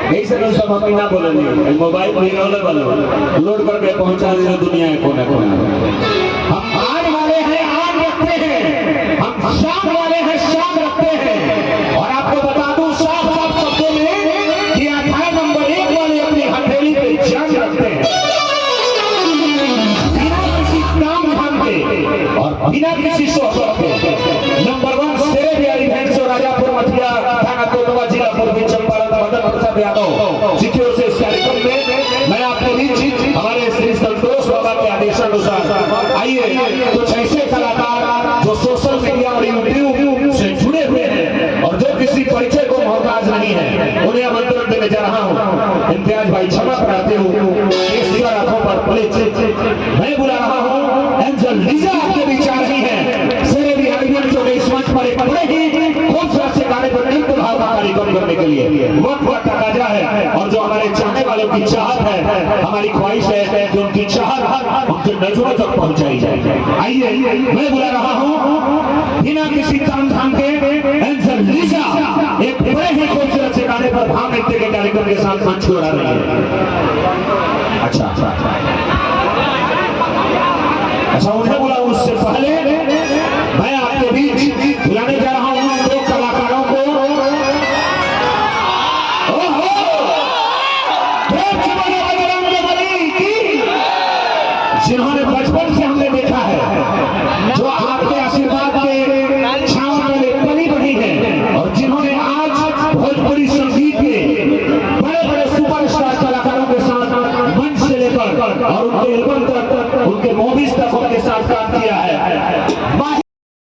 ऐसे लोग सब हम ना बोलेंगे मोबाइल हीरोले वाले लोड करके पहुंचा दे दुनिया के कोने कोने। हम आन वाले हैं आन रखते हैं, हम शान वाले हैं शान रखते हैं। और आपको बता दूं साफ साफ शब्दों में कि 18 नंबर 1 वाले अपनी हथेली पे जान रखते हैं बिना किसी काम धाम के और बिना किसी सोहबत के। नंबर 1 शेरे बिहारी भैंस राजापुर मठिया थाना कोतवा जिला पूर्वी चंपारण मदन प्रसाद यादव जी की ओर से इस कार्यक्रम में मैं आपके बीच हमारे श्री संतोष बाबा के आदेशानुसार आइए कुछ ऐसे कलाकार जो सोशल मीडिया और यूट्यूब से जुड़े हुए हैं और जो किसी परिचय को मोहताज नहीं है उन्हें आमंत्रण देने जा रहा हूँ। इम्तियाज भाई क्षमा कराते हो इस आंखों पर प्लीज मैं बुला रहा हूँ एंजल लीजा आपके बीच आ रही है। शेरे बिहारी भैंस जो इस मंच पर एक बड़े ही खूबसूरत से गाने पर नृत्य भाव का कार्यक्रम करने के लिए वक्त वक्त तकाजा है और जो हमारे चाहने वालों की चाहत है हमारी ख्वाहिश है कि उनकी चाहत उनके नजरों तक पहुंचाई जाए। आइए मैं बुला रहा हूं बिना किसी काम धाम के एंजल लीजा एक बड़े ही खूबसूरत से गाने पर भाव नृत्य के कार्यक्रम के साथ मंच को उड़ा रही है। अच्छा उन्हें बुला उससे पहले